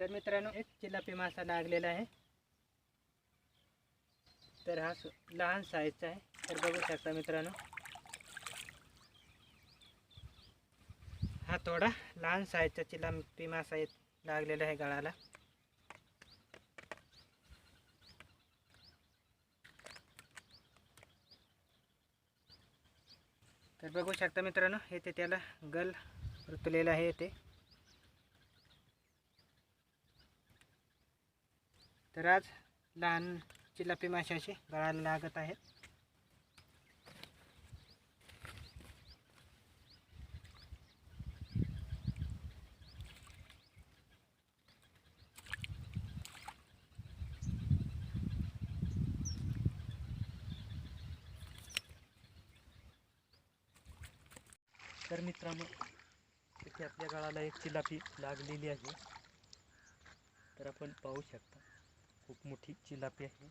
तर मित्रांनो एक चिलापी मासा लागलेला आहे। तर हा लहान साईजचा आहे। तर बघू शकता मित्रांनो, हा थोडा लहान साईजचा चिलापी मासा लागलेला आहे गळाला। तर बघू शकता मित्रांनो, येथे त्याला गल रुतलेला आहे येथे। तर आज लहान चिलापी माशाचे गळाला लागत आहे। तर मित्रांनो, इथे आपल्या गळाला एक चिलापी लागलेली आहे। तर आपण पाहू शकता, खूप मोठी चिलापी आहे।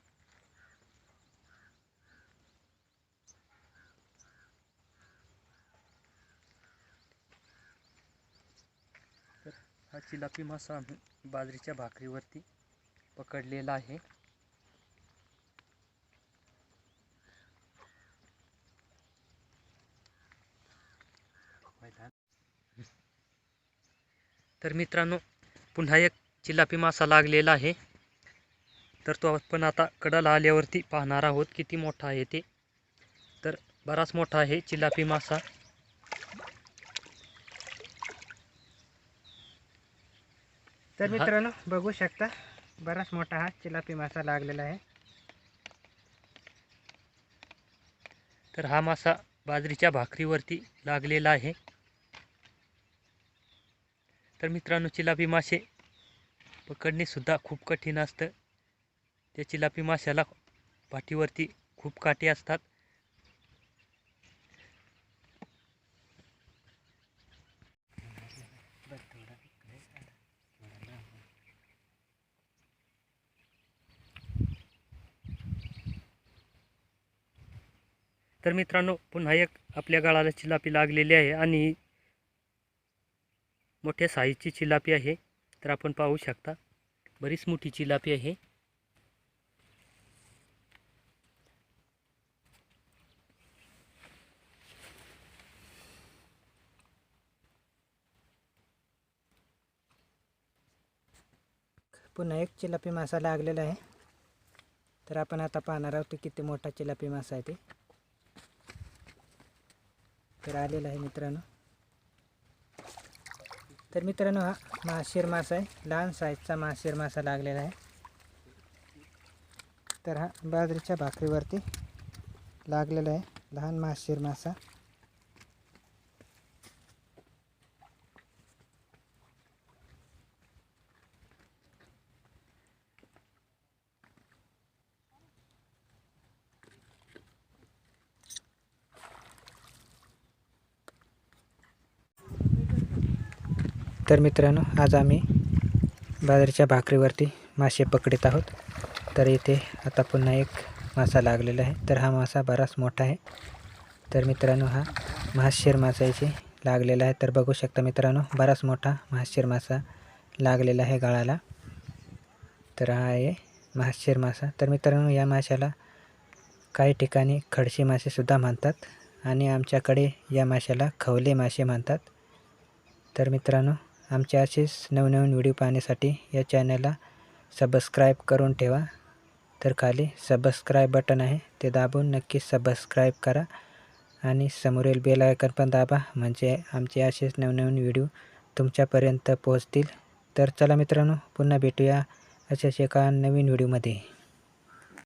तर हा चिलापी मासा आम्ही बाजरीच्या भाकरीवरती पकडलेला आहे। तर मित्रांनो, पुन्हा एक चिलापी मासा लागलेला आहे। तर तो आपण आता कडाला आल्यावरती पाहणार आहोत किती मोठा आहे ते। तर बराच मोठा आहे चिलापी मासा। तर मित्रांनो बघू शकता, बराच मोठा हा चिलापी मासा लागलेला आहे। तर हा मासा बाजरीच्या भाकरीवरती लागलेला आहे। तर मित्रांनो, चिलापी मासे पकडणे सुद्धा खूप कठीण असतं। त्या चिलापी माशाला पाठीवरती खूप काटे असतात। तर मित्रांनो, पुन्हा एक आपल्या गळाला चिलापी लागलेली आहे आणि मोठ्या साईजची चिलापी आहे। तर आपण पाहू शकता, बरीच मोठी चिलापी आहे। पुन्हा एक चिलापी मासा लागलेला आहे। तर आपण आता पाहणार आहोत किती मोठा चिलापी मासा आहे ते। तर आलेला आहे मित्रांनो। तर मित्रांनो, हा महाशीर मासा आहे, लहान साईजचा महाशीर मासा लागलेला आहे। तर हा बाजरीच्या भाकरीवरती लागलेला आहे लहान महाशीर मासा। तर मित्रांनो, आज आम्ही बाजरीच्या भाकरीवरती मासे पकडत आहोत। तर इथे आता पुन्हा एक मासा लागलेला आहे। तर हा मासा बराच मोठा आहे। तर मित्रांनो, हा महाशीर मासा इथे लागलेला आहे। तर बघू शकता मित्रांनो, बराच मोठा महाशीर मासा लागलेला आहे गळाला। तर हा आहे महाशीर मासा। तर मित्रांनो, या माशाला काही ठिकाणी खडशी मासे सुद्धा म्हणतात आणि आमच्याकडे या माशाला खवले मासे म्हणतात। तर मित्रांनो, आमचे असेच नवनवीन व्हिडिओ पाहण्यासाठी या चॅनलला सबस्क्राईब करून ठेवा। तर खाली सबस्क्राईब बटन आहे, ते दाबून नक्कीच सबस्क्राईब करा आणि समोरील बेल आयकॉन पण दाबा, म्हणजे आमचे असेच नवनवीन व्हिडिओ तुमच्यापर्यंत पोहोचतील। तर चला मित्रांनो, पुन्हा भेटूया अशाच एका नवीन व्हिडिओमध्ये।